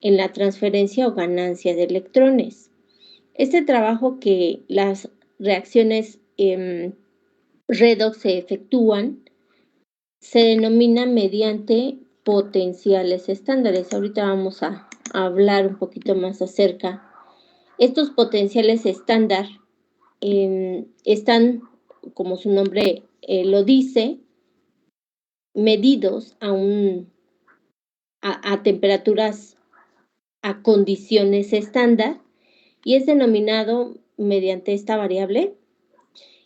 en la transferencia o ganancia de electrones. Este trabajo que las reacciones redox se efectúan se denomina mediante potenciales estándares. Ahorita vamos a hablar un poquito más acerca. Estos potenciales estándar están, como su nombre lo dice, medidos a temperaturas, a condiciones estándar, y es denominado mediante esta variable,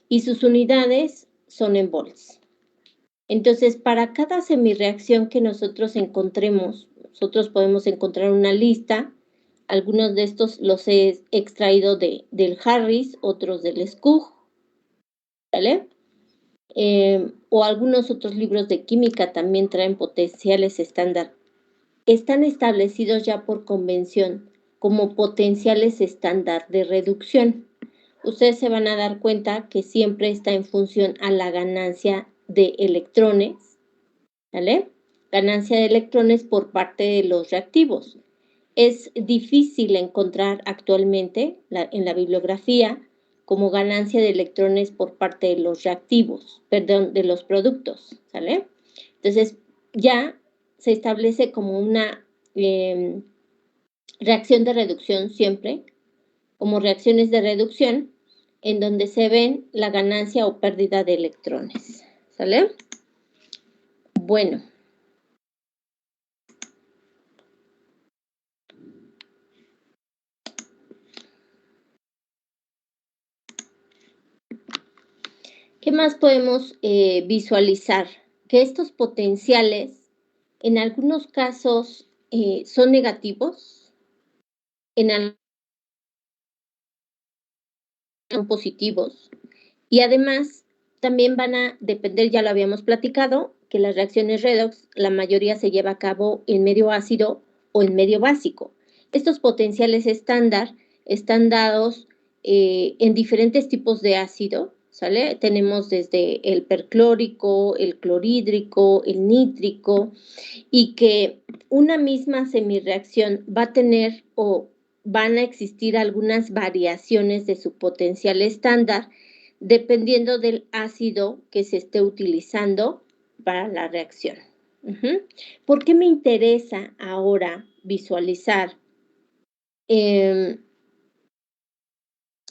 y sus unidades son en volts. Entonces, para cada semirreacción que nosotros encontremos, nosotros podemos encontrar una lista. Algunos de estos los he extraído del Harris, otros del Skug, ¿vale? O algunos otros libros de química también traen potenciales estándar. Están establecidos ya por convención como potenciales estándar de reducción. Ustedes se van a dar cuenta que siempre está en función a la ganancia de electrones, ¿vale? Ganancia de electrones por parte de los reactivos. Es difícil encontrar actualmente en la bibliografía como ganancia de electrones por parte de los reactivos, perdón, de los productos, ¿sale? Entonces, ya se establece como una reacción de reducción siempre, como reacciones de reducción, en donde se ven la ganancia o pérdida de electrones, ¿sale? Bueno. ¿Qué más podemos visualizar? Que estos potenciales, en algunos casos, son negativos, en algunos son positivos, y además también van a depender, ya lo habíamos platicado, que las reacciones redox, la mayoría se lleva a cabo en medio ácido o en medio básico. Estos potenciales estándar están dados en diferentes tipos de ácido, ¿sale? Tenemos desde el perclórico, el clorhídrico, el nítrico, y que una misma semirreacción va a tener o van a existir algunas variaciones de su potencial estándar dependiendo del ácido que se esté utilizando para la reacción. ¿Por qué me interesa ahora visualizar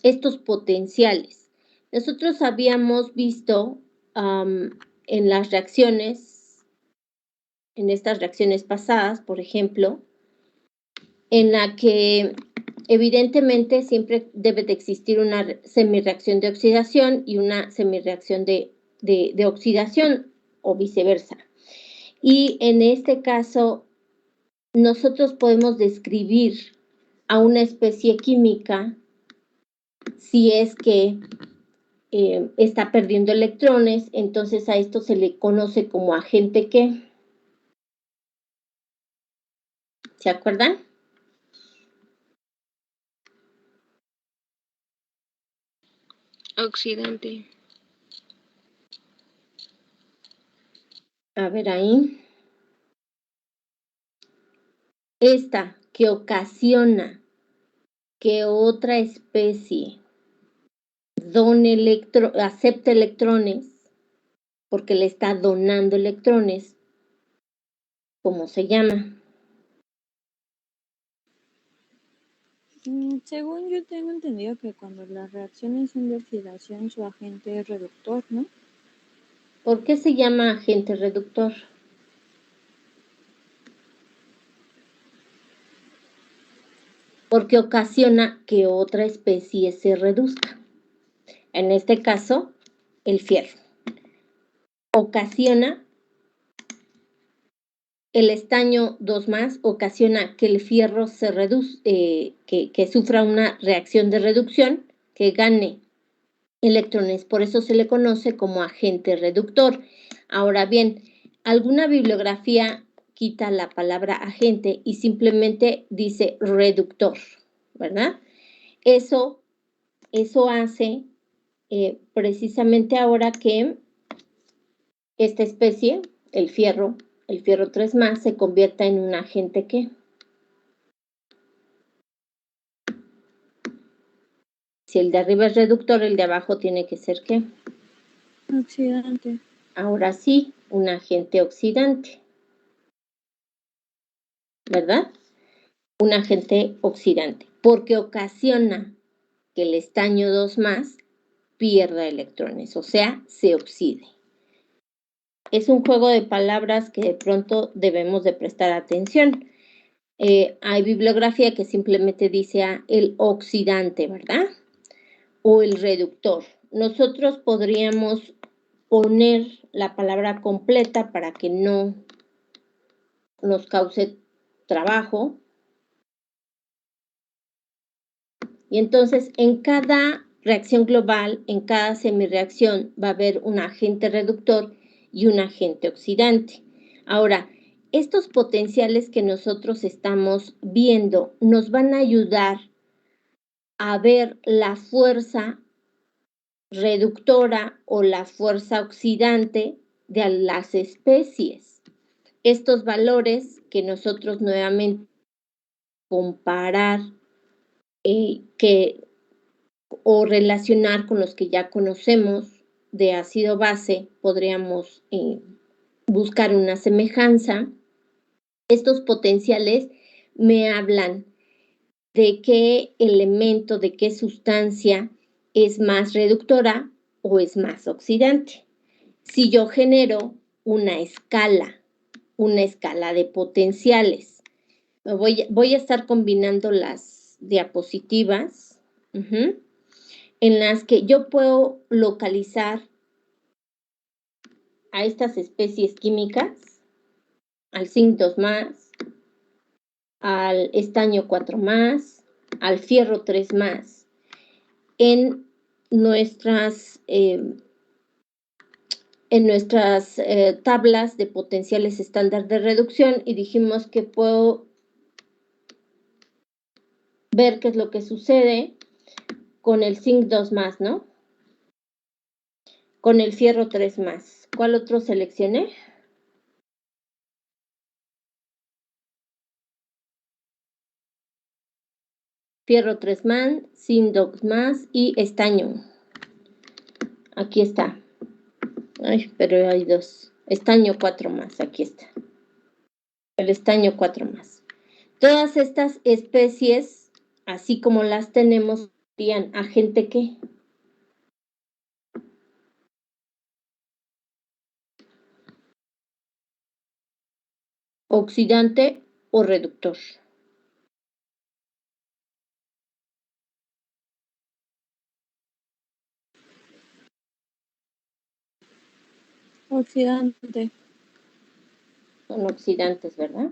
estos potenciales? Nosotros habíamos visto en las reacciones, en estas reacciones pasadas, por ejemplo, en la que evidentemente siempre debe de existir una semirreacción de oxidación y una semirreacción de oxidación o viceversa. Y en este caso, nosotros podemos describir a una especie química si es que está perdiendo electrones, entonces a esto se le conoce como agente ¿qué? ¿Se acuerdan? Oxidante. A ver ahí. Esta que ocasiona que otra especie acepte electrones porque le está donando electrones, ¿cómo se llama? Según yo tengo entendido que cuando las reacciones son de oxidación, su agente es reductor, ¿no? ¿Por qué se llama agente reductor? Porque ocasiona que otra especie se reduzca. En este caso, el fierro. Ocasiona, el estaño 2+, ocasiona que el fierro se reduzca, que sufra una reacción de reducción, que gane electrones. Por eso se le conoce como agente reductor. Ahora bien, alguna bibliografía quita la palabra agente y simplemente dice reductor, ¿verdad? Eso hace precisamente ahora que esta especie, el fierro 3+, se convierta en un agente ¿qué? Si el de arriba es reductor, el de abajo tiene que ser, ¿qué? Oxidante. Ahora sí, un agente oxidante, ¿verdad? Un agente oxidante, porque ocasiona que el estaño 2+ pierda electrones, o sea, se oxide. Es un juego de palabras que de pronto debemos de prestar atención. Hay bibliografía que simplemente dice el oxidante, ¿verdad? O el reductor. Nosotros podríamos poner la palabra completa para que no nos cause trabajo. Y entonces, en cada reacción global, en cada semirreacción, va a haber un agente reductor y un agente oxidante. Ahora, estos potenciales que nosotros estamos viendo nos van a ayudar a ver la fuerza reductora o la fuerza oxidante de las especies. Estos valores que nosotros nuevamente comparar o relacionar con los que ya conocemos de ácido base, podríamos buscar una semejanza. Estos potenciales me hablan de qué elemento, de qué sustancia es más reductora o es más oxidante. Si yo genero una escala de potenciales, voy a estar combinando las diapositivas en las que yo puedo localizar a estas especies químicas, al zinc 2+, al estaño 4+, al fierro 3+, en nuestras tablas de potenciales estándar de reducción, y dijimos que puedo ver qué es lo que sucede con el zinc 2+, ¿no? Con el fierro 3+. ¿Cuál otro seleccioné? Fierro 3+, zinc 2+ y estaño. Aquí está. Ay, pero hay dos. Estaño 4+, aquí está. El estaño 4+. Todas estas especies, así como las tenemos, serían agente ¿qué? Oxidante o reductor. Oxidante. Son oxidantes, ¿verdad?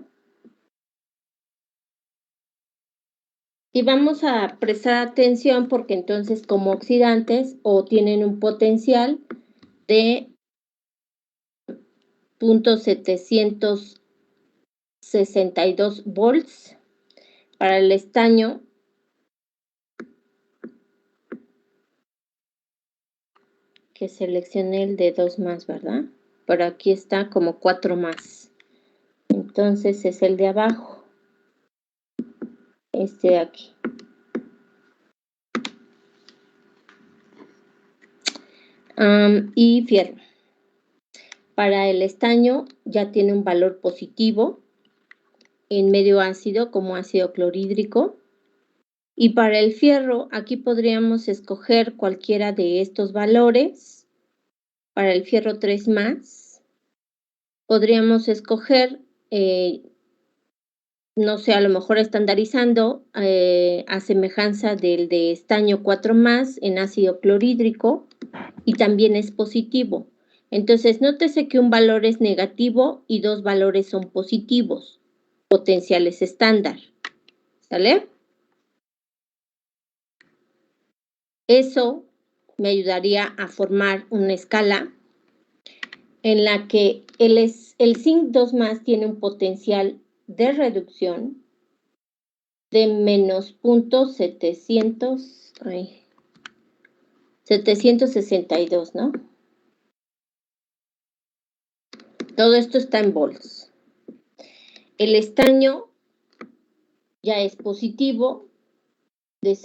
Y vamos a prestar atención porque entonces como oxidantes o tienen un potencial de 0.762 volts. Para el estaño, que seleccioné el de 2+, ¿verdad? Pero aquí está como 4+. Entonces es el de abajo. Este de aquí. Y fierro. Para el estaño ya tiene un valor positivo en medio ácido como ácido clorhídrico. Y para el fierro, aquí podríamos escoger cualquiera de estos valores. Para el fierro 3+, podríamos escoger, no sé, a lo mejor estandarizando a semejanza del de estaño 4+ en ácido clorhídrico, y también es positivo. Entonces, nótese que un valor es negativo y dos valores son positivos, potenciales estándar. ¿Sale? Eso me ayudaría a formar una escala en la que el zinc 2+ tiene un potencial de reducción de menos 762, ¿no? Todo esto está en volts. El estaño ya es positivo de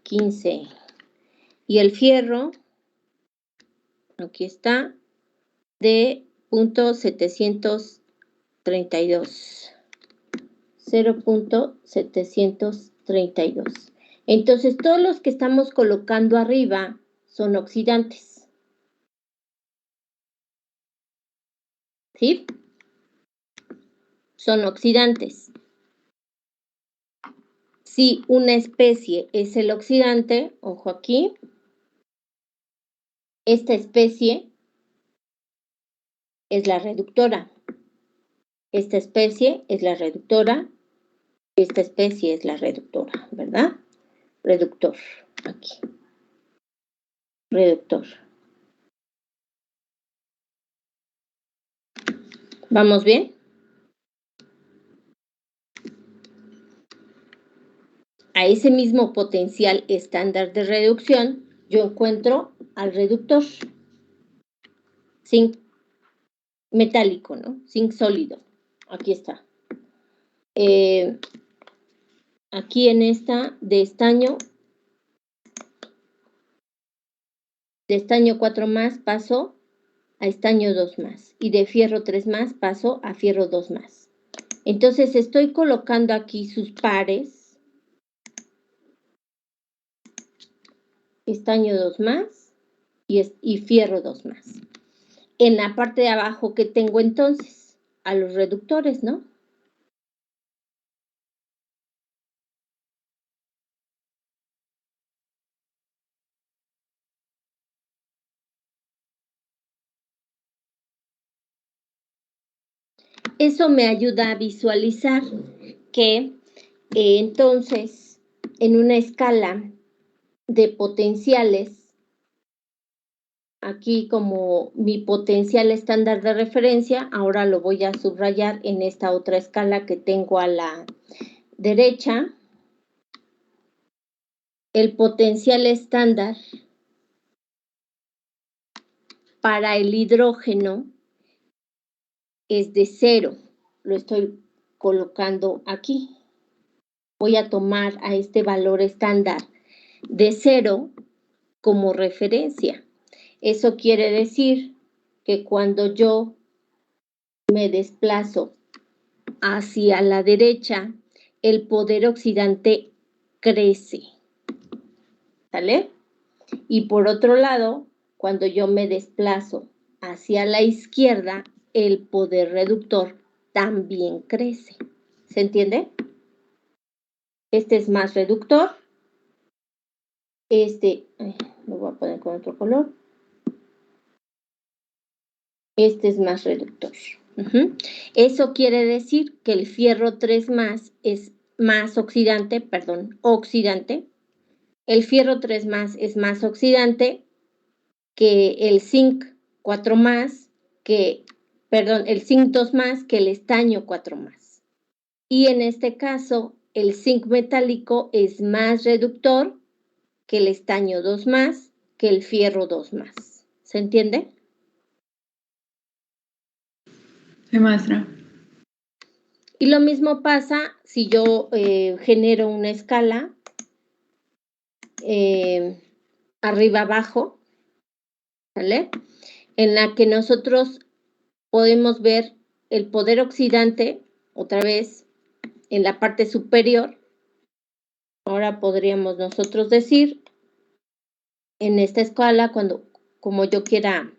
15. Y el fierro, aquí está, de 0.732. 0.732. Entonces, todos los que estamos colocando arriba son oxidantes. ¿Sí? Son oxidantes. Si una especie es el oxidante, ojo aquí, esta especie es la reductora. Esta especie es la reductora. Esta especie es la reductora, ¿verdad? Reductor, aquí. Reductor. ¿Vamos bien? A ese mismo potencial estándar de reducción, yo encuentro al reductor. Zinc metálico, ¿no? Zinc sólido. Aquí está. Aquí en esta de estaño 4 más paso a estaño 2 más. Y de fierro 3 más paso a fierro 2 más. Entonces estoy colocando aquí sus pares. Estaño 2 más y fierro 2 más. En la parte de abajo, ¿qué tengo entonces? A los reductores, ¿no? Eso me ayuda a visualizar que entonces, en una escala de potenciales, aquí como mi potencial estándar de referencia, ahora lo voy a subrayar en esta otra escala que tengo a la derecha. El potencial estándar para el hidrógeno es de 0. Lo estoy colocando aquí. Voy a tomar a este valor estándar de 0 como referencia. Eso quiere decir que cuando yo me desplazo hacia la derecha, el poder oxidante crece. ¿Sale? Y por otro lado, cuando yo me desplazo hacia la izquierda, el poder reductor también crece. ¿Se entiende? Este es más reductor. Lo voy a poner con otro color. Este es más reductor. Eso quiere decir que el fierro 3 más es más oxidante, oxidante. El fierro 3 más es más oxidante que el zinc 4 más, el zinc 2 más que el estaño 4 más. Y en este caso, el zinc metálico es más reductor que el estaño 2 más, que el fierro 2 más. ¿Se entiende? Sí, maestra. Y lo mismo pasa si yo genero una escala arriba-abajo, ¿vale? En la que nosotros podemos ver el poder oxidante, otra vez, en la parte superior. Ahora podríamos nosotros decir, en esta escala, como yo quiera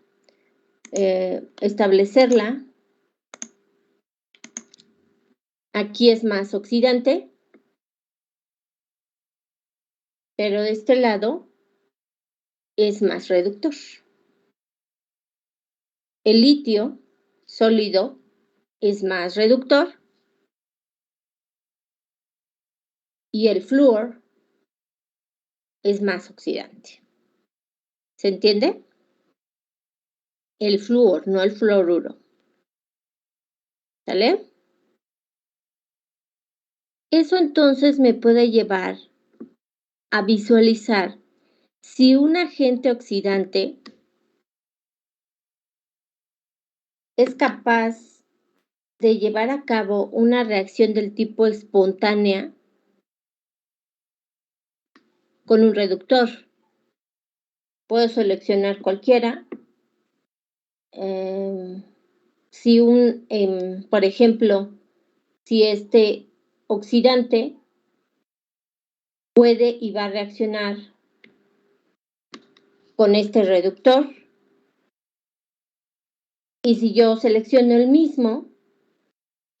establecerla, aquí es más oxidante, pero de este lado es más reductor. El litio sólido es más reductor y el flúor es más oxidante. ¿Se entiende? El flúor, no el fluoruro. ¿Sale? Eso entonces me puede llevar a visualizar si un agente oxidante es capaz de llevar a cabo una reacción del tipo espontánea con un reductor. Puedo seleccionar cualquiera. Si por ejemplo, si este oxidante puede y va a reaccionar con este reductor. Y si yo selecciono el mismo,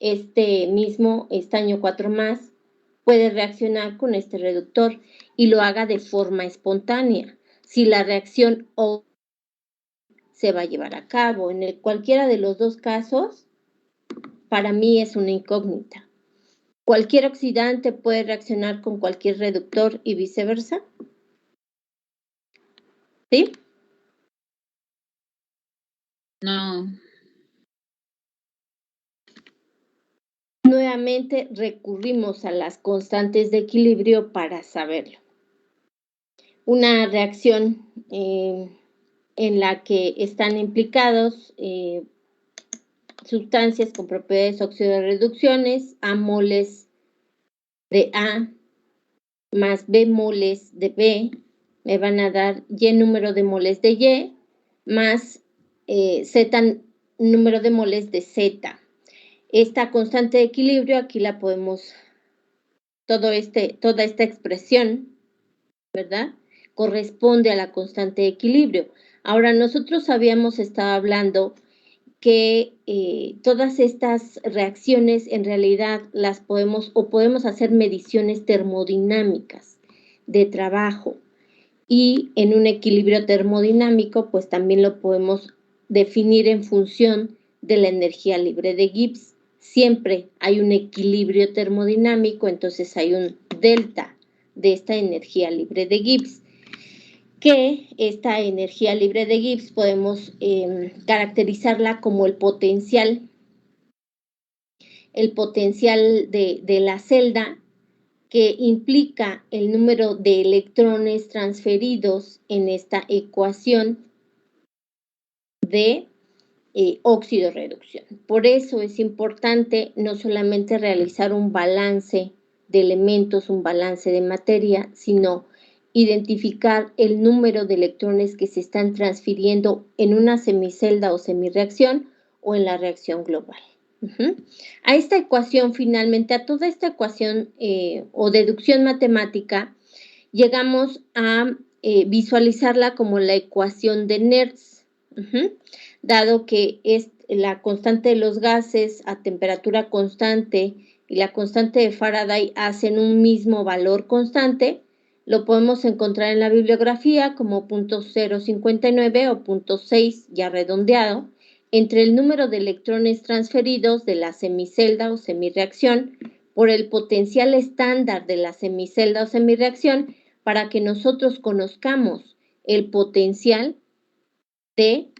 este mismo estaño 4+, puede reaccionar con este reductor y lo haga de forma espontánea. Si la reacción se va a llevar a cabo. En cualquiera de los dos casos, para mí es una incógnita. ¿Cualquier oxidante puede reaccionar con cualquier reductor y viceversa? ¿Sí? No. Nuevamente recurrimos a las constantes de equilibrio para saberlo. Una reacción en la que están implicados sustancias con propiedades oxidorreducciones, A moles de A más B moles de B, me van a dar Y número de moles de Y, más Z número de moles de Z. Esta constante de equilibrio, aquí la podemos, toda esta expresión, ¿verdad?, corresponde a la constante de equilibrio. Ahora, nosotros habíamos estado hablando que todas estas reacciones en realidad las podemos hacer mediciones termodinámicas de trabajo, y en un equilibrio termodinámico pues también lo podemos definir en función de la energía libre de Gibbs. Siempre hay un equilibrio termodinámico, entonces hay un delta de esta energía libre de Gibbs, que esta energía libre de Gibbs podemos caracterizarla como el potencial de la celda, que implica el número de electrones transferidos en esta ecuación de óxido-reducción. Por eso es importante no solamente realizar un balance de elementos, un balance de materia, sino identificar el número de electrones que se están transfiriendo en una semicelda o semirreacción o en la reacción global. A esta ecuación, finalmente, a toda esta ecuación o deducción matemática, llegamos a visualizarla como la ecuación de Nernst, dado que es la constante de los gases a temperatura constante y la constante de Faraday hacen un mismo valor constante, lo podemos encontrar en la bibliografía como 0.059 o 0.6 ya redondeado, entre el número de electrones transferidos de la semicelda o semirreacción por el potencial estándar de la semicelda o semirreacción, para que nosotros conozcamos el potencial de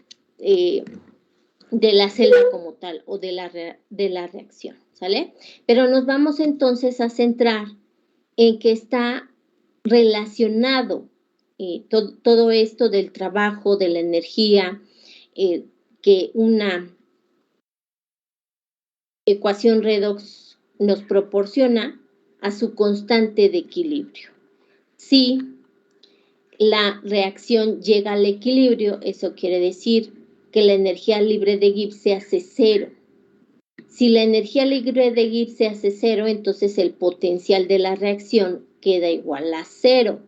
la celda como tal o de la reacción, ¿sale? Pero nos vamos entonces a centrar en que está relacionado todo esto del trabajo, de la energía, que una ecuación redox nos proporciona a su constante de equilibrio. Si la reacción llega al equilibrio, eso quiere decir que la energía libre de Gibbs se hace cero. Si la energía libre de Gibbs se hace cero, entonces el potencial de la reacción queda igual a cero.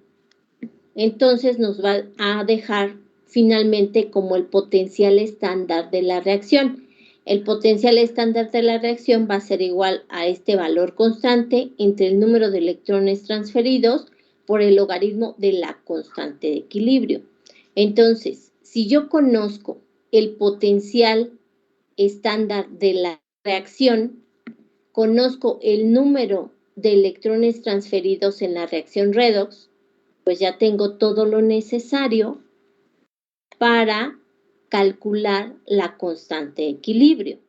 Entonces nos va a dejar finalmente como el potencial estándar de la reacción. El potencial estándar de la reacción va a ser igual a este valor constante entre el número de electrones transferidos por el logaritmo de la constante de equilibrio. Entonces, si yo conozco el potencial estándar de la reacción, conozco el número de electrones transferidos en la reacción redox, pues ya tengo todo lo necesario para calcular la constante de equilibrio.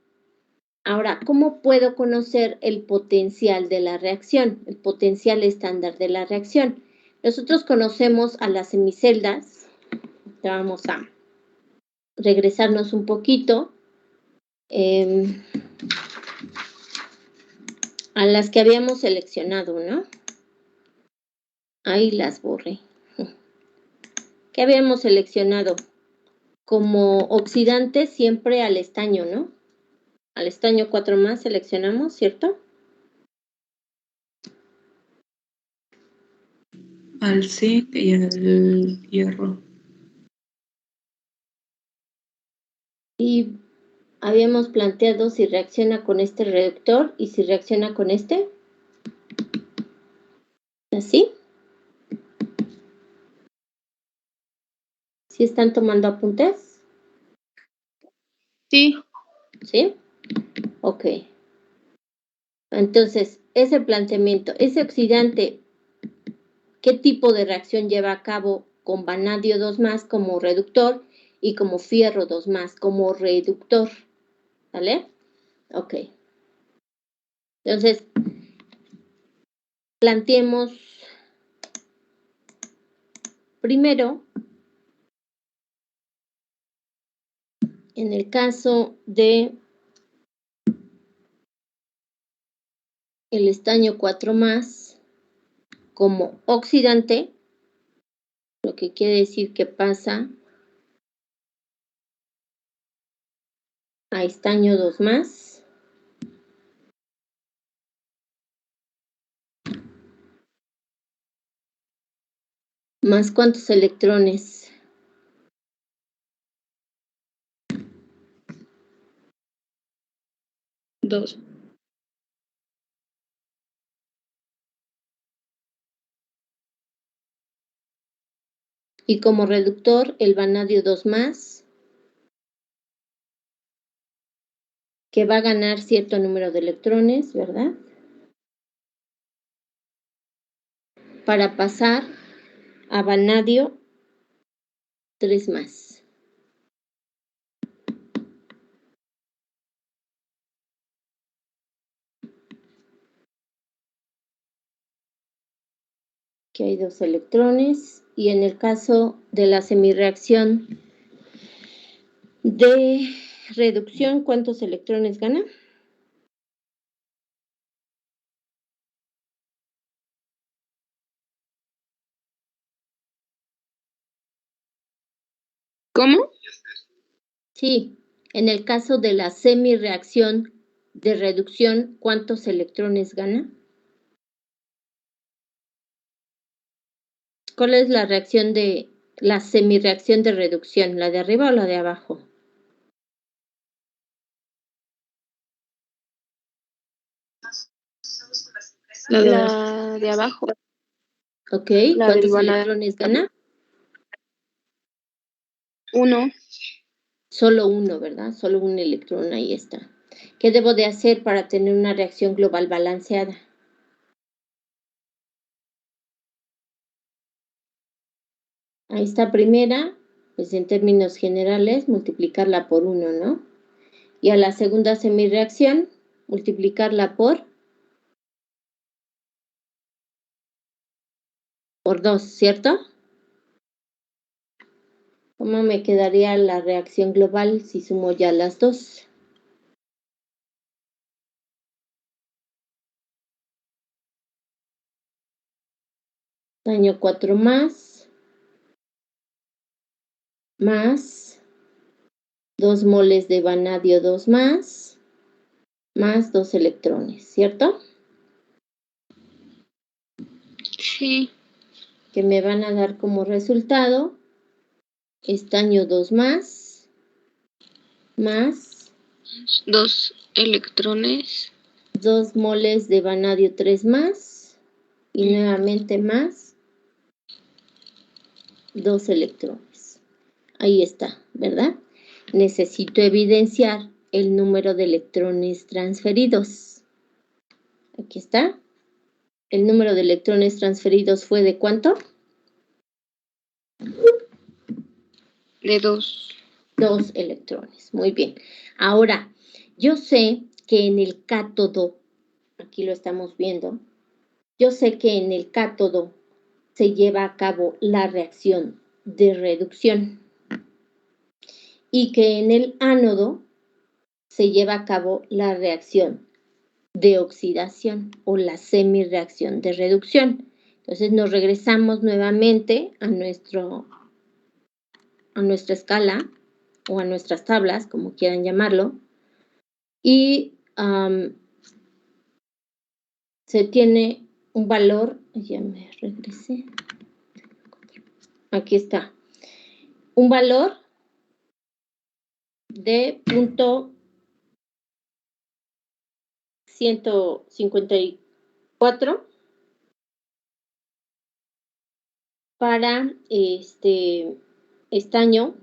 Ahora, ¿cómo puedo conocer el potencial de la reacción, el potencial estándar de la reacción? Nosotros conocemos a las semiceldas. Vamos a regresarnos un poquito a las que habíamos seleccionado, ¿no? Ahí las borré. ¿Qué habíamos seleccionado? Como oxidante siempre al estaño, ¿no? Al estaño 4+ seleccionamos, ¿cierto? Al zinc y al hierro. Y habíamos planteado si reacciona con este reductor y si reacciona con este. ¿Así? ¿Sí están tomando apuntes? Sí. ¿Sí? Ok. Entonces, ese planteamiento, ese oxidante, ¿qué tipo de reacción lleva a cabo con vanadio 2+ como reductor y como fierro 2+ como reductor? ¿Vale? Ok. Entonces, planteemos primero, en el caso de el estaño 4+ como oxidante, lo que quiere decir que pasa a estaño 2+. ¿Más cuántos electrones? 2. Y como reductor, el vanadio 2+, que va a ganar cierto número de electrones, ¿verdad? Para pasar a vanadio 3+. Aquí hay 2 electrones. Y en el caso de la semirreacción de reducción, ¿cuántos electrones gana? ¿Cómo? Sí, en el caso de la semirreacción de reducción, ¿cuántos electrones gana? ¿Cuál es la reacción de la semirreacción de reducción? ¿La de arriba o la de abajo? La de abajo. Ok, La ¿cuántos del vanadio. electrones gana? 1. Solo uno, ¿verdad? Solo un electrón, ahí está. ¿Qué debo de hacer para tener una reacción global balanceada? A esta primera, pues en términos generales, multiplicarla por 1, ¿no? Y a la segunda semirreacción, multiplicarla por 2, ¿cierto? ¿Cómo me quedaría la reacción global si sumo ya las dos? Daño 4+, más 2 moles de vanadio 2+, más 2 electrones, ¿cierto? Sí. Que me van a dar como resultado estaño 2+, más 2 electrones. 2 moles de vanadio 3+, y nuevamente más 2 electrones. Ahí está, ¿verdad? Necesito evidenciar el número de electrones transferidos. Aquí está. El número de electrones transferidos fue ¿de cuánto? De 2. 2 electrones. Muy bien. Ahora, yo sé que en el cátodo, aquí lo estamos viendo, yo sé que en el cátodo se lleva a cabo la reacción de reducción y que en el ánodo se lleva a cabo la reacción de oxidación o la semirreacción de reducción. Entonces nos regresamos nuevamente a nuestra escala o a nuestras tablas, como quieran llamarlo, y se tiene un valor, ya me regresé, aquí está, un valor de 154 para estaño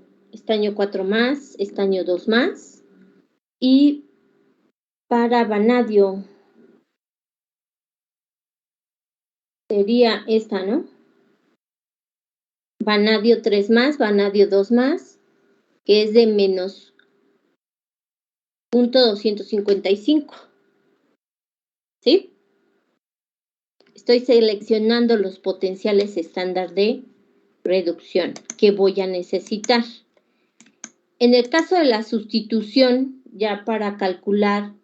4 más, estaño 2 más, y para vanadio sería esta, ¿no? Vanadio 3 más, vanadio 2 más, que es de menos 0.255. ¿Sí? Estoy seleccionando los potenciales estándar de reducción que voy a necesitar. En el caso de la sustitución, ya para calcular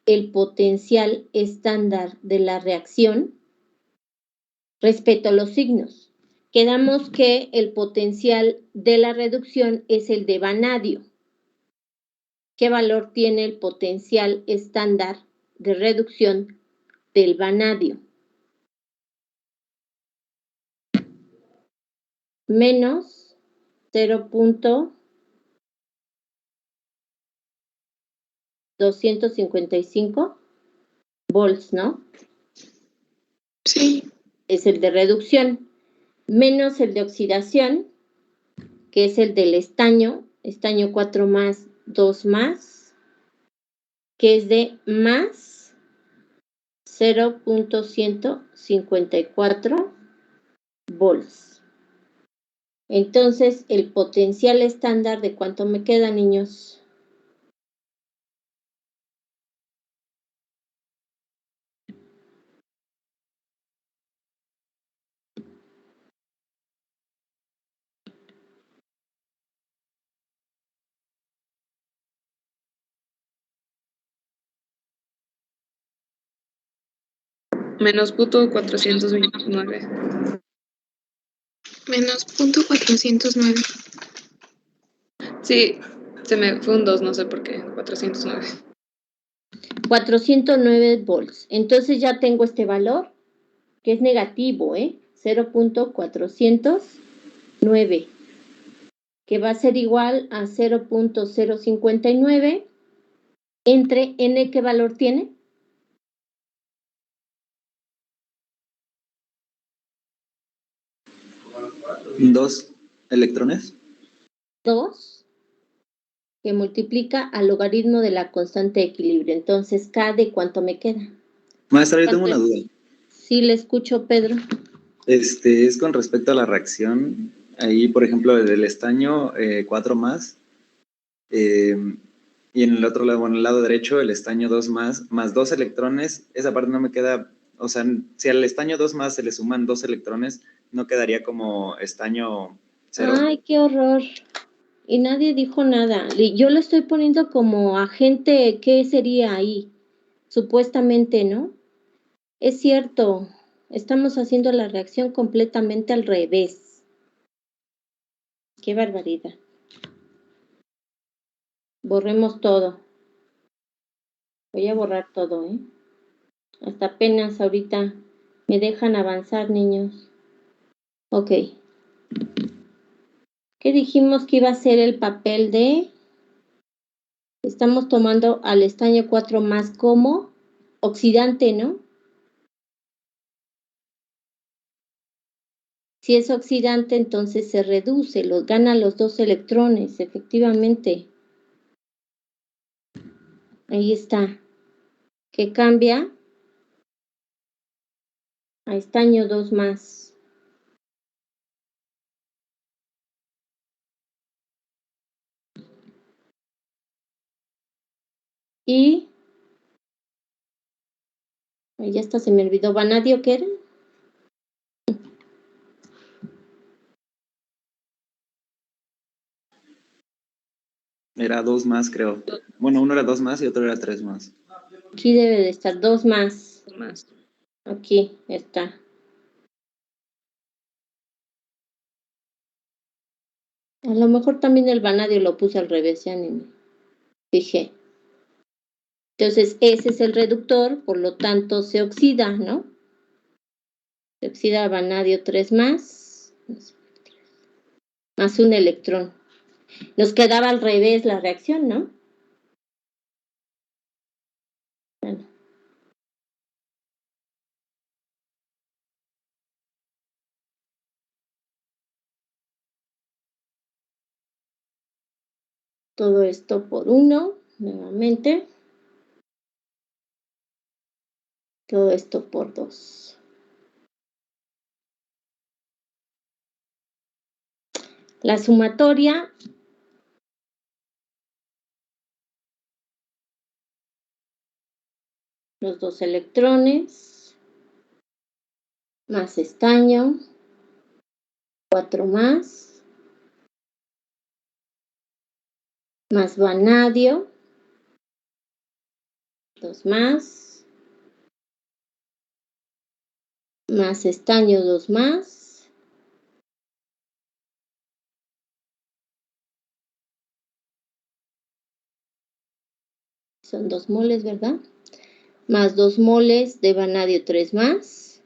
el potencial estándar de la reacción, respeto los signos. Quedamos que el potencial de la reducción es el de vanadio. ¿Qué valor tiene el potencial estándar de reducción del vanadio? Menos 0.255 volts, ¿no? Sí. Es el de reducción, menos el de oxidación, que es el del estaño 4 más, 2 más, que es de más 0.154 volts. Entonces, el potencial estándar, ¿de cuánto me queda, niños? Menos punto 429. Menos 0.409. Sí, se me fue un 2, no sé por qué. 409. 409 volts. Entonces ya tengo este valor, que es negativo, 0.409, que va a ser igual a 0.059 entre N, ¿qué valor tiene? 2 electrones. 2, que multiplica al logaritmo de la constante de equilibrio. Entonces, K, ¿de cuánto me queda? Maestra, yo tengo una duda. Sí, le escucho, Pedro. Es con respecto a la reacción. Ahí, por ejemplo, del estaño 4 más. Y en el otro lado, en el lado derecho, el estaño 2 más 2 electrones. Esa parte no me queda. O sea, si al estaño 2 más se le suman 2 electrones, no quedaría como estaño 0. Ay, qué horror. Y nadie dijo nada. Yo lo estoy poniendo como agente, ¿qué sería ahí? Supuestamente, ¿no? Es cierto, estamos haciendo la reacción completamente al revés. Qué barbaridad. Borremos todo. Voy a borrar todo, ¿eh? Hasta apenas ahorita me dejan avanzar, niños. Ok. ¿Qué dijimos que iba a ser el papel de? Estamos tomando al estaño 4 más como oxidante, ¿no? Si es oxidante, entonces se reduce, gana los 2 electrones, efectivamente. Ahí está. Que cambia a estaño 2 más. Y ya está, se me olvidó. ¿Vanadio qué era? Era 2 más, creo. Bueno, uno era 2 más y otro era 3 más. Aquí debe de estar 2 más. Más. Aquí está. A lo mejor también el vanadio lo puse al revés, ya ni me fijé. Entonces, ese es el reductor, por lo tanto, se oxida, ¿no? Se oxida vanadio 3 más un electrón. Nos quedaba al revés la reacción, ¿no? Bueno. Todo esto por 1, nuevamente. Todo esto por 2. La sumatoria los 2 electrones, más estaño, 4 más vanadio, 2 más estaño, 2 más, son 2 moles, ¿verdad? Más 2 moles de vanadio 3 más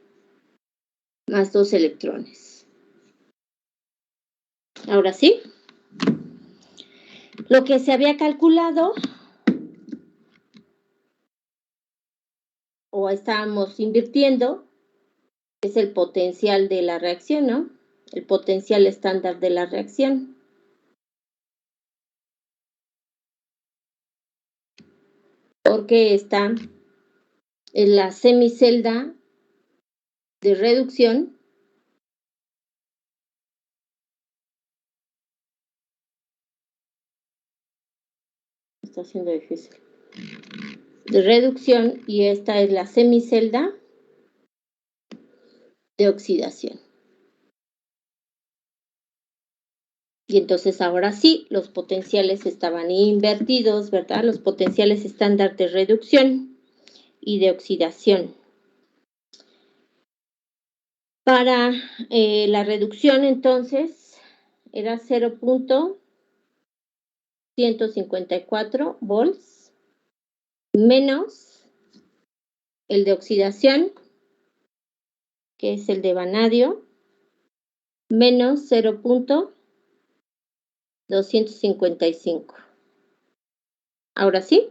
2 electrones. Ahora sí, lo que se había calculado o estábamos invirtiendo es el potencial de la reacción, ¿no? El potencial estándar de la reacción. Porque está en la semicelda de reducción está siendo difícil de reducción y esta es la semicelda de oxidación. Y entonces ahora sí, los potenciales estaban invertidos, ¿verdad? Los potenciales estándar de reducción y de oxidación. Para la reducción, entonces, era 0.154 volts menos el de oxidación, que es el de vanadio, menos 0.255. Ahora sí.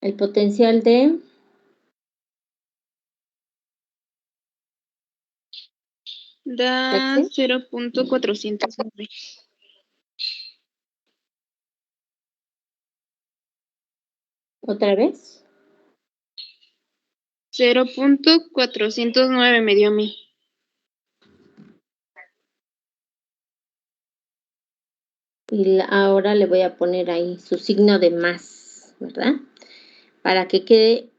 El potencial de Da reacción. 0.409. ¿Otra vez? 0.409 me dio a mí. Y ahora le voy a poner ahí su signo de más, ¿verdad? Para que quede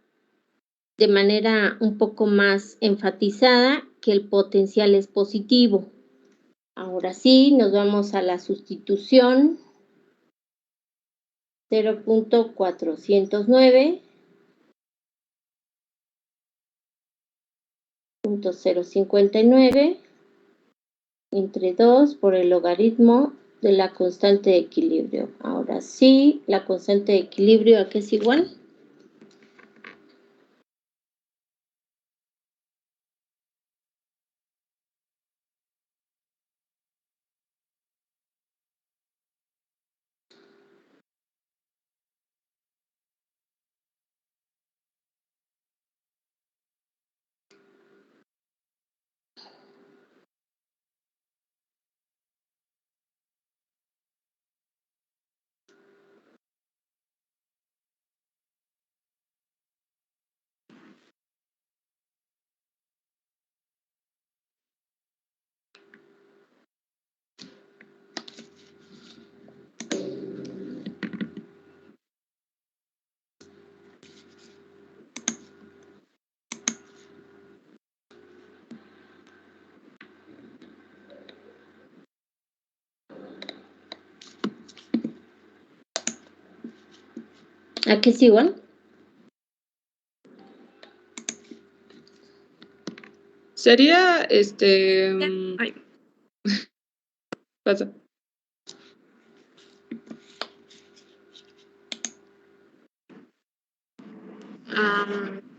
de manera un poco más enfatizada que el potencial es positivo. Ahora sí, nos vamos a la sustitución. 0.409 .059 entre 2 por el logaritmo de la constante de equilibrio. Ahora sí, la constante de equilibrio, ¿a qué es igual? ¿A qué es igual? Sería, ay, pasa.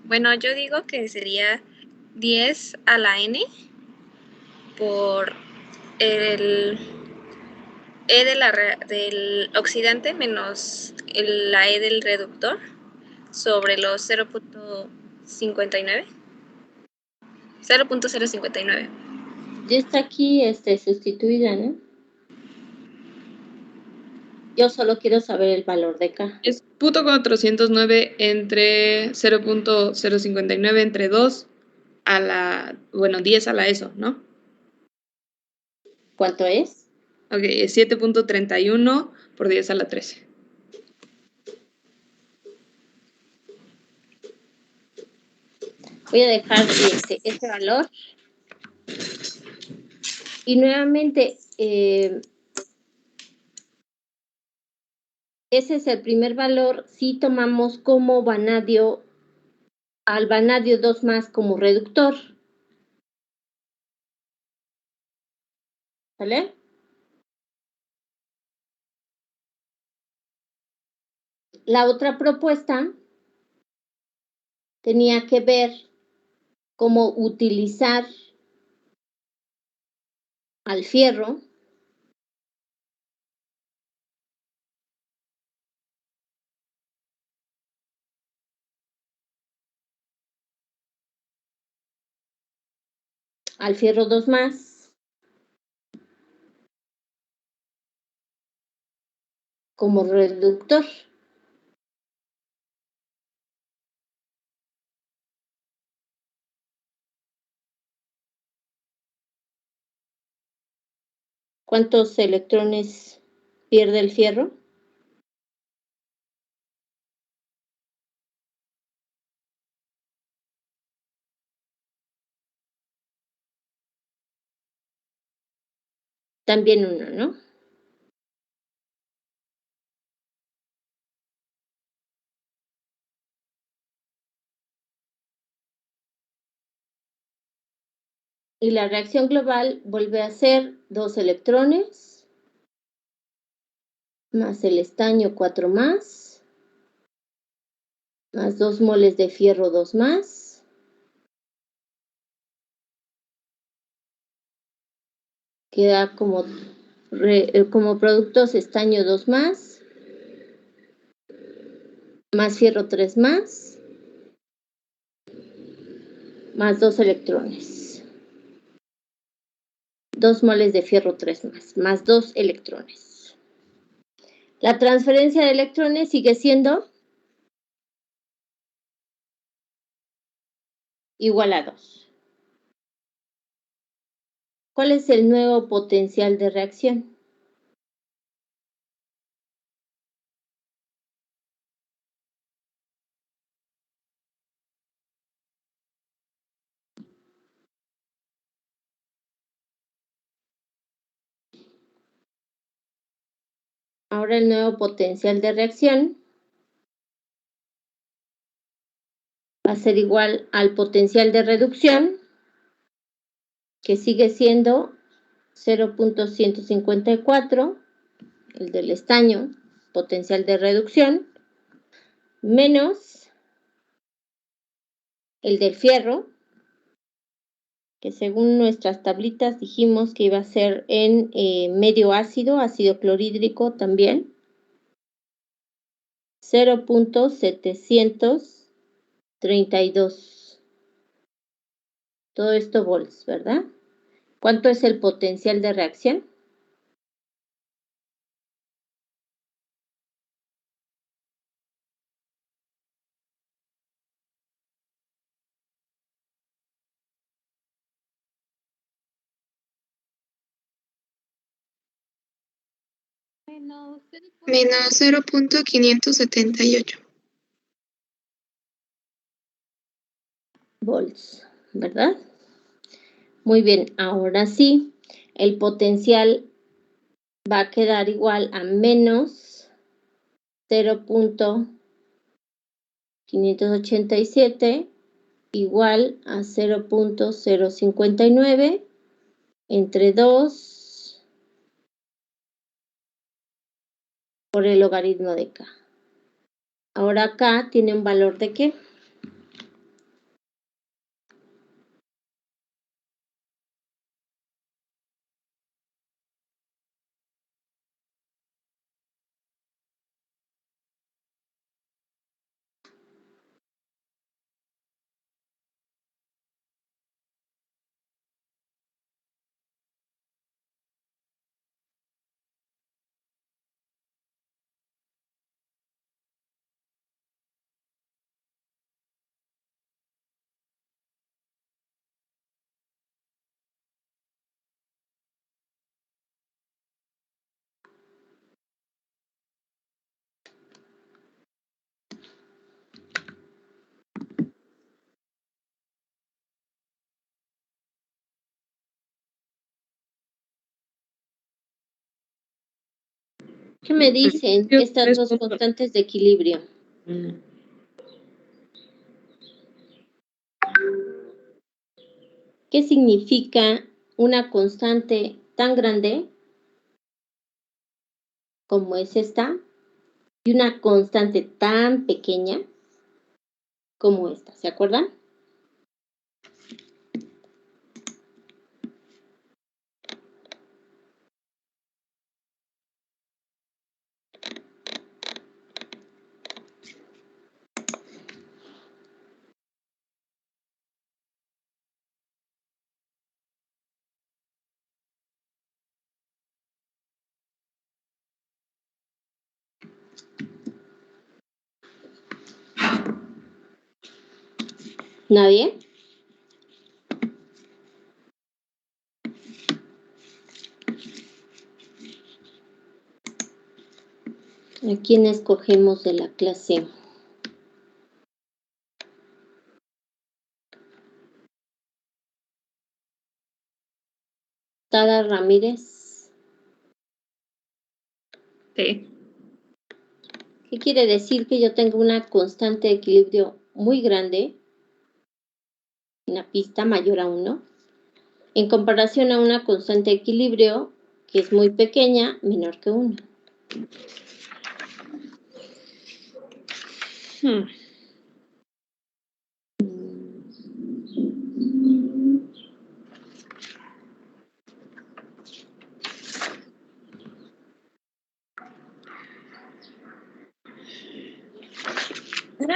Bueno, yo digo que sería 10 a la n por el E del oxidante menos la E del reductor sobre los 0.59. 0.059. Ya está aquí sustituida, ¿no? Yo solo quiero saber el valor de K. Es .409 entre 0.059 entre 2 a la, 10 a la ESO, ¿no? ¿Cuánto es? Ok, es 7.31 por 10 a la 13. Voy a dejar este valor. Y nuevamente, ese es el primer valor si tomamos como vanadio, al vanadio 2 más como reductor. ¿Vale? La otra propuesta tenía que ver cómo utilizar al fierro al fierro 2 más como reductor. ¿Cuántos electrones pierde el fierro? También uno, ¿no? Y la reacción global vuelve a ser 2 electrones más el estaño 4 más 2 moles de fierro 2 más, queda como productos estaño 2 más fierro 3 más 2 electrones. 2 moles de fierro 3 más 2 electrones. La transferencia de electrones sigue siendo igual a 2. ¿Cuál es el nuevo potencial de reacción? Ahora el nuevo potencial de reacción va a ser igual al potencial de reducción, que sigue siendo 0.154, el del estaño, potencial de reducción, menos el del fierro, que según nuestras tablitas dijimos que iba a ser en medio ácido clorhídrico también, 0.732. Todo esto volts, ¿verdad? ¿Cuánto es el potencial de reacción? Menos 0.578. Volts, ¿verdad? Muy bien, ahora sí, el potencial va a quedar igual a menos 0.732 587 igual a 0.059 entre 2 por el logaritmo de K. Ahora acá tiene un valor de ¿qué? ¿Qué me dicen estas dos constantes de equilibrio? ¿Qué significa una constante tan grande como es esta y una constante tan pequeña como esta? ¿Se acuerdan? ¿Nadie? ¿A quién escogemos de la clase? Tara Ramírez. Sí. ¿Qué quiere decir? Que yo tengo una constante de equilibrio muy grande, una pista mayor a 1, en comparación a una constante de equilibrio que es muy pequeña, menor que 1.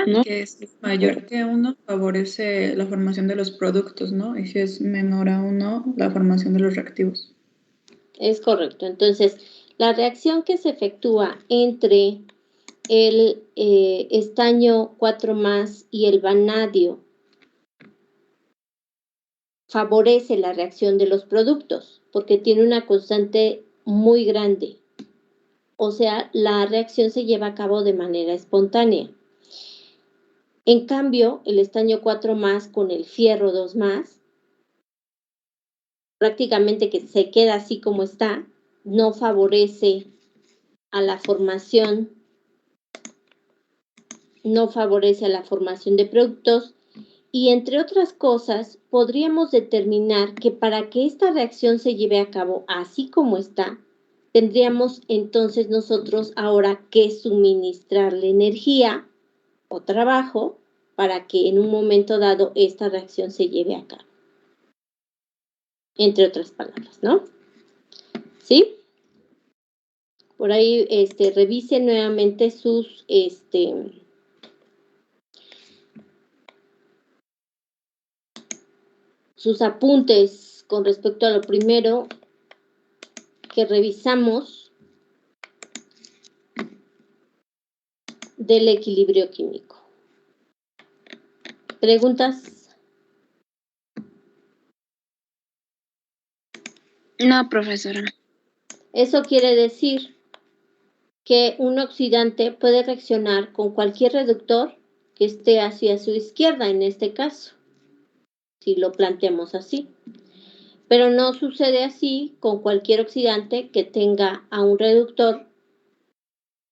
¿No? Que es mayor que 1 favorece la formación de los productos, ¿no? Y si es menor a 1, la formación de los reactivos. Es correcto. Entonces, la reacción que se efectúa entre el estaño 4+ y el vanadio favorece la reacción de los productos porque tiene una constante muy grande. O sea, la reacción se lleva a cabo de manera espontánea. En cambio, el estaño 4+ con el fierro 2+, prácticamente que se queda así como está, no favorece a la formación, de productos, y entre otras cosas, podríamos determinar que para que esta reacción se lleve a cabo así como está, tendríamos entonces nosotros ahora que suministrarle energía o trabajo para que en un momento dado esta reacción se lleve a cabo. Entre otras palabras, ¿no? ¿Sí? Por ahí revisen nuevamente sus apuntes con respecto a lo primero que revisamos del equilibrio químico. ¿Preguntas? No, profesora. Eso quiere decir que un oxidante puede reaccionar con cualquier reductor que esté hacia su izquierda, en este caso, si lo planteamos así. Pero no sucede así con cualquier oxidante que tenga a un reductor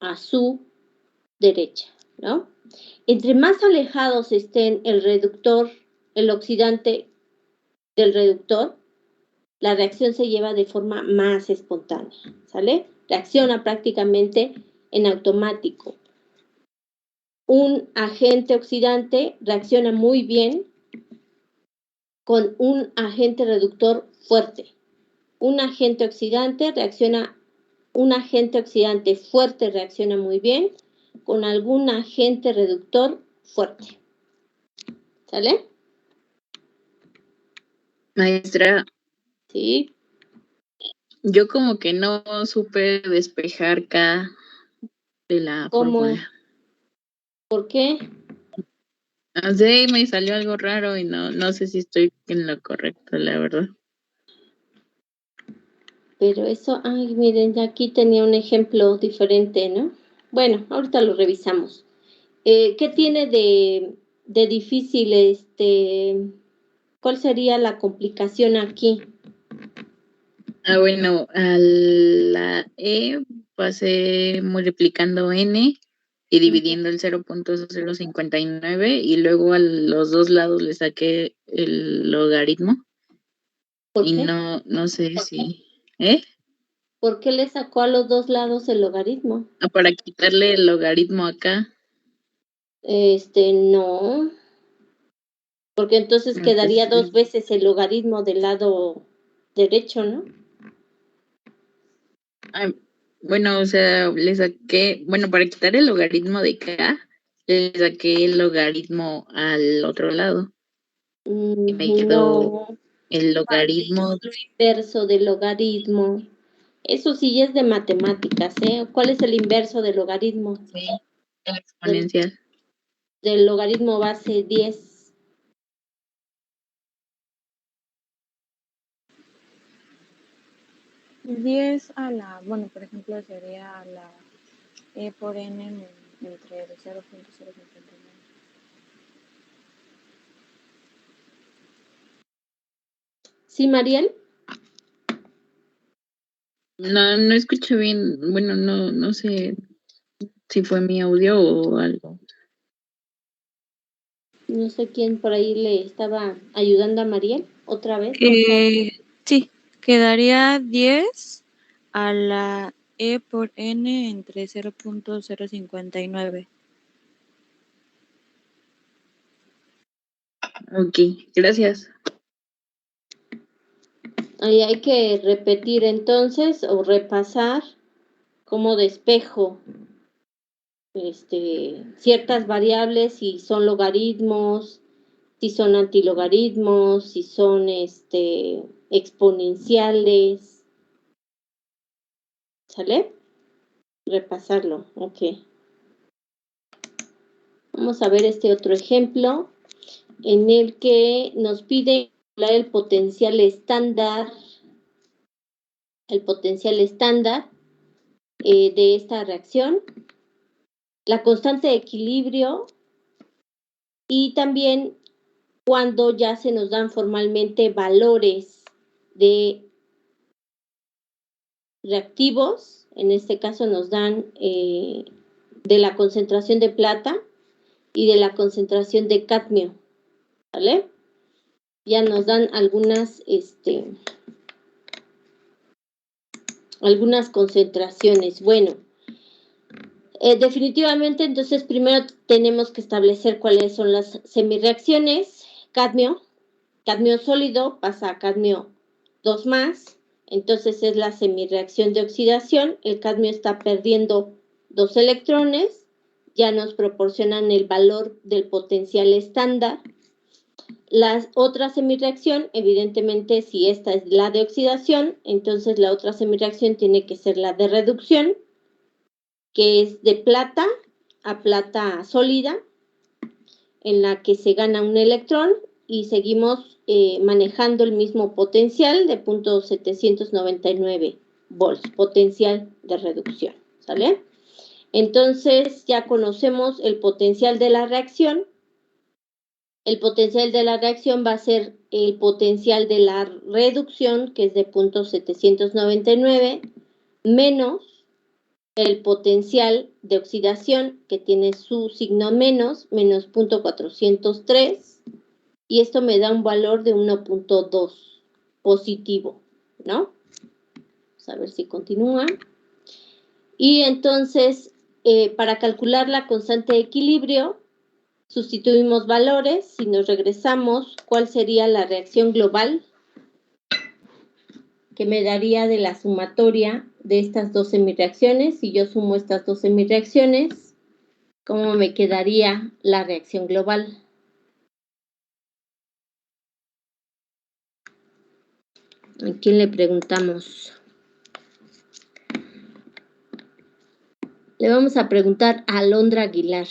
a su derecha, ¿no? Entre más alejados estén el reductor, el oxidante del reductor, la reacción se lleva de forma más espontánea, ¿sale? Reacciona prácticamente en automático. Un agente oxidante reacciona muy bien con un agente reductor fuerte. Un agente oxidante fuerte reacciona muy bien con algún agente reductor fuerte. ¿Sale? Maestra, Sí. yo como que no supe despejar K de la ¿Cómo? fórmula. ¿Por qué? No sé, me salió algo raro y no sé si estoy en lo correcto, la verdad. Pero eso, ay, miren, aquí tenía un ejemplo diferente, ¿no? Bueno, ahorita lo revisamos. ¿Qué tiene de difícil, cuál sería la complicación aquí? Bueno, a la E pasé multiplicando N y dividiendo el 0.059 y luego a los dos lados le saqué el logaritmo. ¿Por Y qué? no sé si... ¿Eh? ¿Por qué le sacó a los dos lados el logaritmo? Para quitarle el logaritmo acá. No. Porque entonces quedaría dos veces el logaritmo del lado derecho, ¿no? Bueno, o sea, le saqué, bueno, para quitar el logaritmo de K, le saqué el logaritmo al otro lado. Y me quedó el logaritmo. Lo inverso del logaritmo. Eso sí es de matemáticas, ¿eh? ¿Cuál es el inverso del logaritmo? Sí, el exponencial. Del logaritmo base 10. Bueno, por ejemplo, sería a la E por N entre el 0.059. ¿Sí, Mariel? No escuché bien, bueno, no sé si fue mi audio o algo. No sé quién por ahí le estaba ayudando a Mariel. ¿Otra vez? Sí, quedaría 10 a la E por N entre 0.059. Ok, gracias. Ahí hay que repetir entonces o repasar cómo despejo ciertas variables, si son logaritmos, si son antilogaritmos, si son exponenciales. ¿Sale? Repasarlo, ok. Vamos a ver este otro ejemplo en el que nos pide calcular el potencial estándar de esta reacción, la constante de equilibrio y también cuando ya se nos dan formalmente valores de reactivos, en este caso nos dan de la concentración de plata y de la concentración de cadmio, ¿vale? Ya nos dan algunas concentraciones. Bueno, definitivamente entonces primero tenemos que establecer cuáles son las semirreacciones. Cadmio sólido pasa a cadmio 2+, entonces es la semirreacción de oxidación. El cadmio está perdiendo 2 electrones, ya nos proporcionan el valor del potencial estándar. La otra semirreacción, evidentemente, si esta es la de oxidación, entonces la otra semirreacción tiene que ser la de reducción, que es de plata a plata sólida, en la que se gana un electrón y seguimos manejando el mismo potencial de 0.799 volts, potencial de reducción, ¿sale? Entonces ya conocemos el potencial de la reacción. El potencial de la reacción va a ser el potencial de la reducción, que es de 0.799, menos el potencial de oxidación, que tiene su signo menos 0.403, y esto me da un valor de 1.2 positivo, ¿no? Vamos a ver si continúa. Y entonces, para calcular la constante de equilibrio, sustituimos valores. Si nos regresamos, ¿cuál sería la reacción global que me daría de la sumatoria de estas dos semireacciones? Si yo sumo estas dos semireacciones, ¿cómo me quedaría la reacción global? ¿A quién le preguntamos? Le vamos a preguntar a Alondra Aguilar.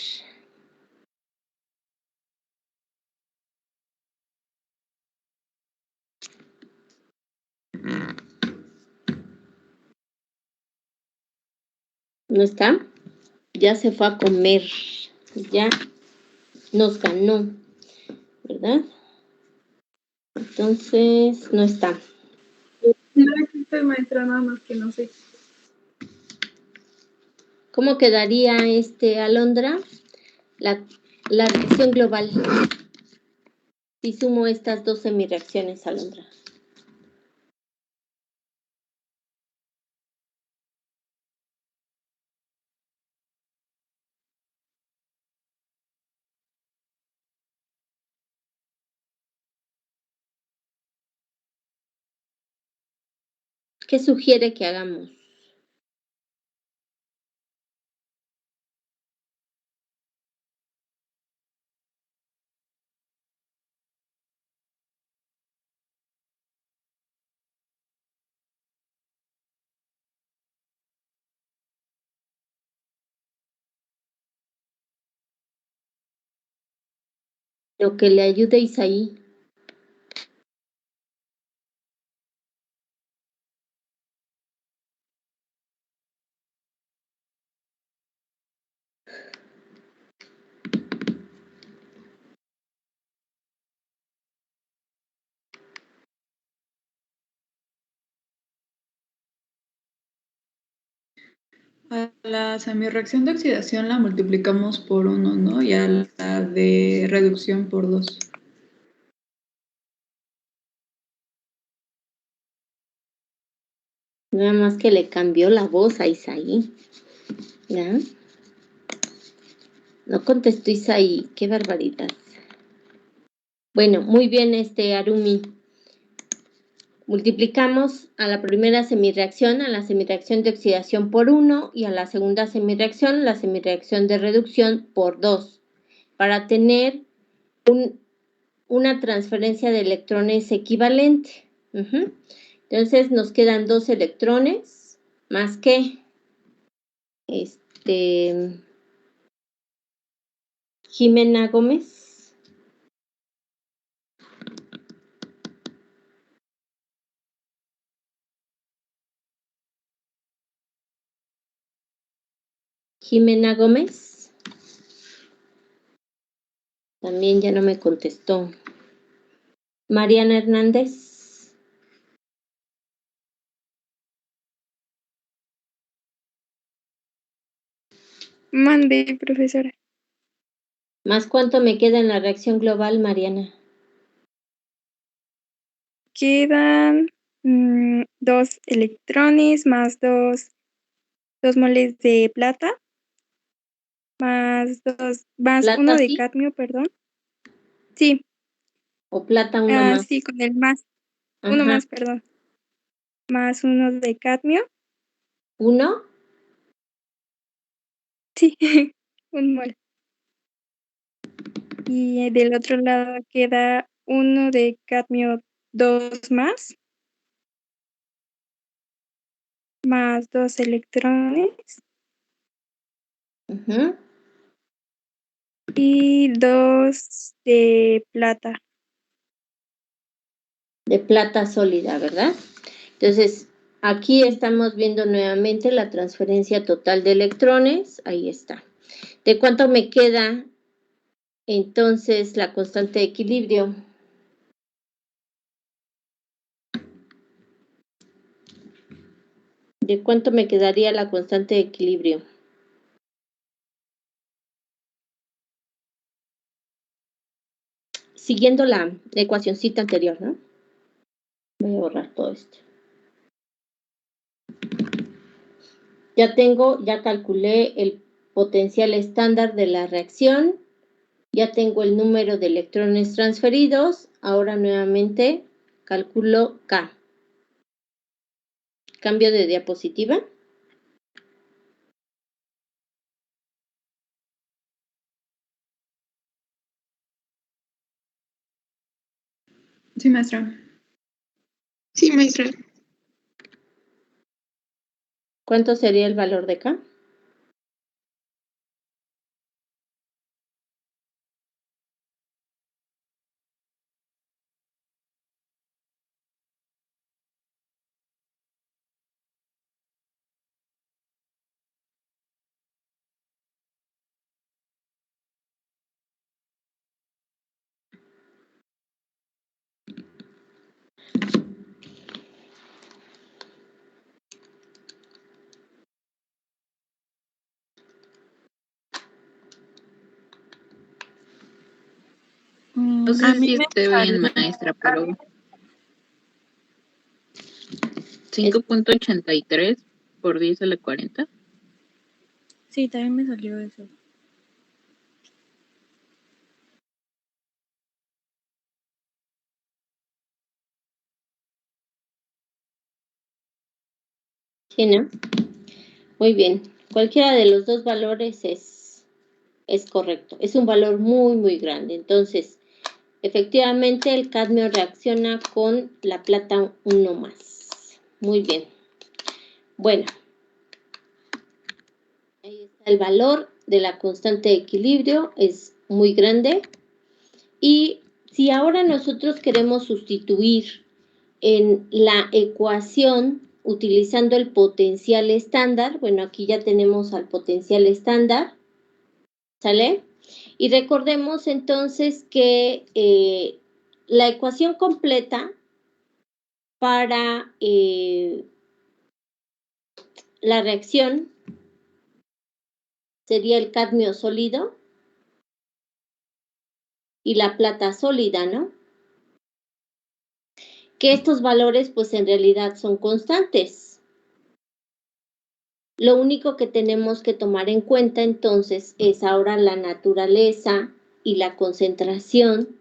¿No está? Ya se fue a comer. Ya nos ganó, ¿verdad? Entonces, no está. No existe, maestra, nada más que no sé. ¿Cómo quedaría Alondra? La reacción global. Si sumo estas dos semireacciones, Alondra. ¿Qué sugiere que hagamos? Lo que le ayude a Isaí. A la semirreacción de oxidación la multiplicamos por 1, ¿no? Y a la de reducción por 2. Nada más que le cambió la voz a Isaí. ¿Ya? No contestó Isaí. Qué barbaridad. Bueno, muy bien, Arumi. Multiplicamos a la primera semirreacción, a la semirreacción de oxidación por 1 y a la segunda semirreacción, la semirreacción de reducción por 2, para tener una transferencia de electrones equivalente. Entonces nos quedan 2 electrones más que Jimena Gómez. Jimena Gómez. También ya no me contestó. Mariana Hernández. Mande, profesora. ¿Más cuánto me queda en la reacción global, Mariana? Quedan 2 electrones más 2 moles de plata, más ¿Plata 1 de sí? cadmio, perdón. Sí. ¿O plata uno más? Sí, con el más. Ajá. 1 más, perdón. Más 1 de cadmio. ¿1? Sí, 1 mol. Y del otro lado queda 1 de cadmio 2 más 2 electrones. Y 2 de plata. De plata sólida, ¿verdad? Entonces, aquí estamos viendo nuevamente la transferencia total de electrones. Ahí está. ¿De cuánto me queda entonces la constante de equilibrio? ¿De cuánto me quedaría la constante de equilibrio? Siguiendo la ecuacioncita anterior, ¿no? Voy a borrar todo esto. Ya calculé el potencial estándar de la reacción. Ya tengo el número de electrones transferidos. Ahora nuevamente calculo K. Cambio de diapositiva. Sí, maestra. Sí, maestra. ¿Cuánto sería el valor de K? No sé A si mí me esté bien, salió- maestra, pero 5.83 por 10 a la 40. Sí, también me salió eso. Sí, ¿no? Muy bien. Cualquiera de los dos valores es correcto. Es un valor muy, muy grande. Entonces, efectivamente, el cadmio reacciona con la plata 1 más. Muy bien. Bueno. Ahí está el valor de la constante de equilibrio. Es muy grande. Y si ahora nosotros queremos sustituir en la ecuación utilizando el potencial estándar, bueno, aquí ya tenemos al potencial estándar, ¿sale? Y recordemos entonces que la ecuación completa para la reacción sería el cadmio sólido y la plata sólida, ¿no? Que estos valores pues en realidad son constantes. Lo único que tenemos que tomar en cuenta entonces es ahora la naturaleza y la concentración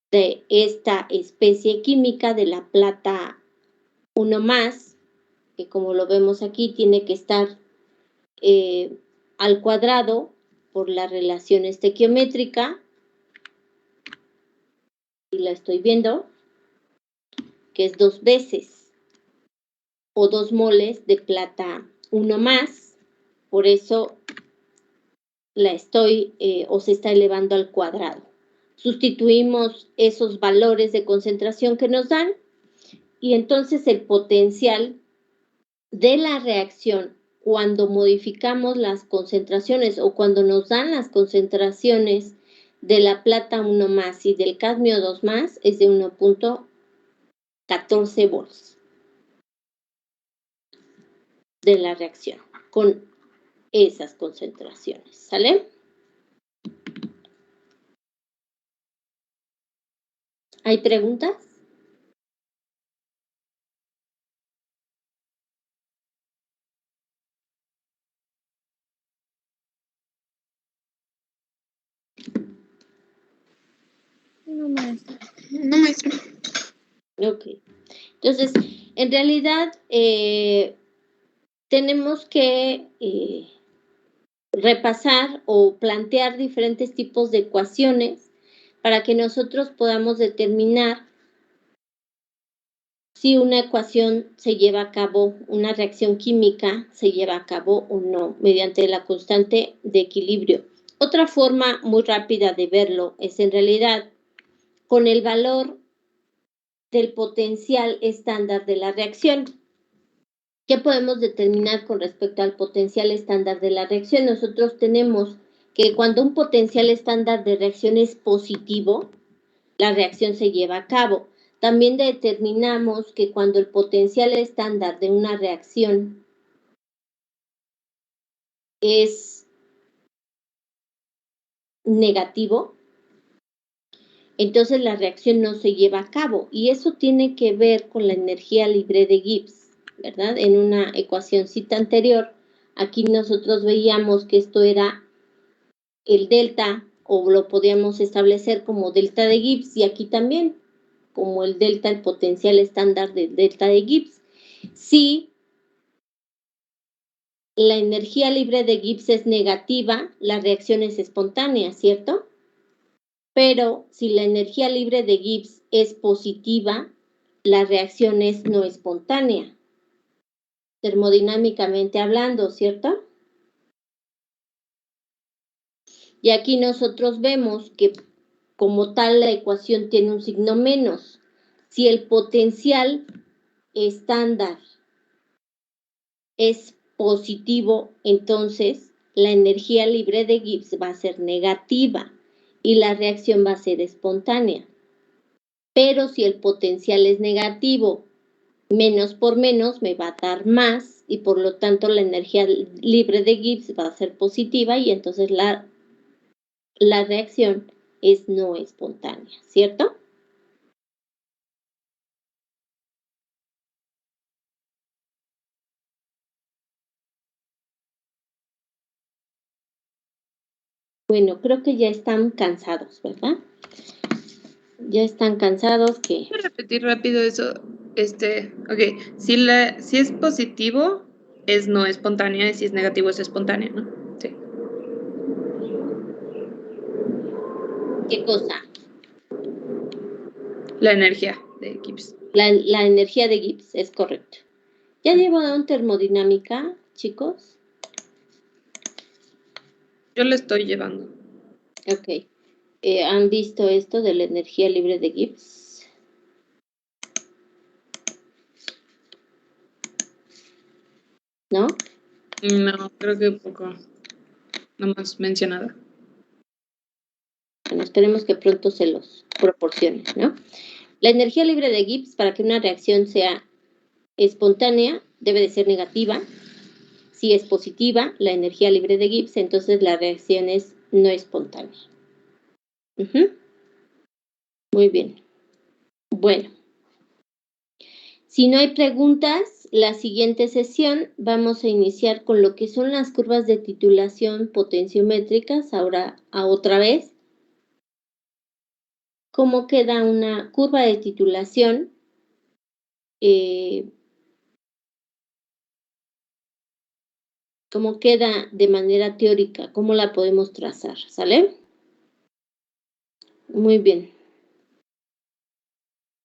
de esta especie química de la plata 1 más, que como lo vemos aquí tiene que estar al cuadrado por la relación estequiométrica, y la estoy viendo, que es 2 veces o 2 moles de plata 1 más, por eso la estoy o se está elevando al cuadrado. Sustituimos esos valores de concentración que nos dan y entonces el potencial de la reacción cuando modificamos las concentraciones o cuando nos dan las concentraciones de la plata 1 más y del cadmio 2 más es de 1.14 volts de la reacción con esas concentraciones, ¿sale? ¿Hay preguntas? No, maestra. No, maestra. Ok. Entonces, en realidad, tenemos que repasar o plantear diferentes tipos de ecuaciones para que nosotros podamos determinar si una ecuación se lleva a cabo, una reacción química se lleva a cabo o no, mediante la constante de equilibrio. Otra forma muy rápida de verlo es en realidad con el valor del potencial estándar de la reacción. ¿Qué podemos determinar con respecto al potencial estándar de la reacción? Nosotros tenemos que cuando un potencial estándar de reacción es positivo, la reacción se lleva a cabo. también determinamos que cuando el potencial estándar de una reacción es negativo, entonces la reacción no se lleva a cabo. Y eso tiene que ver con la energía libre de Gibbs, ¿verdad? En una ecuacióncita anterior, aquí nosotros veíamos que esto era el delta, o lo podíamos establecer como delta de Gibbs, y aquí también, como el delta, el potencial estándar del delta de Gibbs. Si la energía libre de Gibbs es negativa, la reacción es espontánea, ¿cierto? Pero si la energía libre de Gibbs es positiva, la reacción es no espontánea, termodinámicamente hablando, ¿cierto? Y aquí nosotros vemos que como tal la ecuación tiene un signo menos. Si el potencial estándar es positivo, entonces la energía libre de Gibbs va a ser negativa y la reacción va a ser espontánea. Pero si el potencial es negativo, menos por menos me va a dar más y por lo tanto la energía libre de Gibbs va a ser positiva y entonces la reacción es no espontánea, ¿cierto? Bueno, creo que ya están cansados, ¿verdad? Ya están cansados que... Voy a repetir rápido eso. Ok, si es positivo, es no espontánea, y si es negativo, es espontánea, ¿no? Sí. ¿Qué cosa? La energía de Gibbs. La energía de Gibbs, es correcto. ¿Ya llevaron termodinámica, chicos? Yo lo estoy llevando. Ok. ¿Han visto esto de la energía libre de Gibbs? ¿No? No, creo que poco. Nomás mencionada. Bueno, esperemos que pronto se los proporcione, ¿no? La energía libre de Gibbs, para que una reacción sea espontánea, debe de ser negativa. Si es positiva, la energía libre de Gibbs, entonces la reacción es no espontánea. Muy bien. Bueno. Si no hay preguntas, la siguiente sesión vamos a iniciar con lo que son las curvas de titulación potenciométricas, ahora a otra vez. ¿Cómo queda una curva de titulación? ¿Cómo queda de manera teórica? ¿Cómo la podemos trazar? ¿Sale? Muy bien.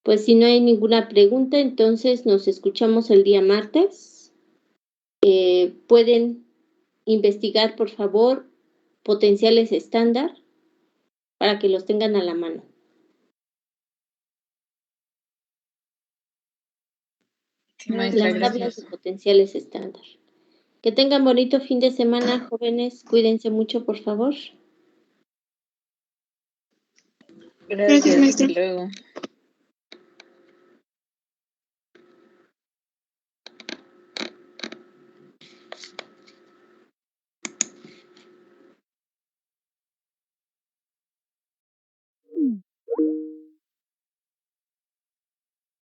Pues si no hay ninguna pregunta, entonces nos escuchamos el día martes. Pueden investigar, por favor, potenciales estándar para que los tengan a la mano. Sí, maestra, Las tablas de gracias. potenciales estándar. Que tengan bonito fin de semana, jóvenes. Cuídense mucho, por favor. Gracias, maestra. Hasta luego.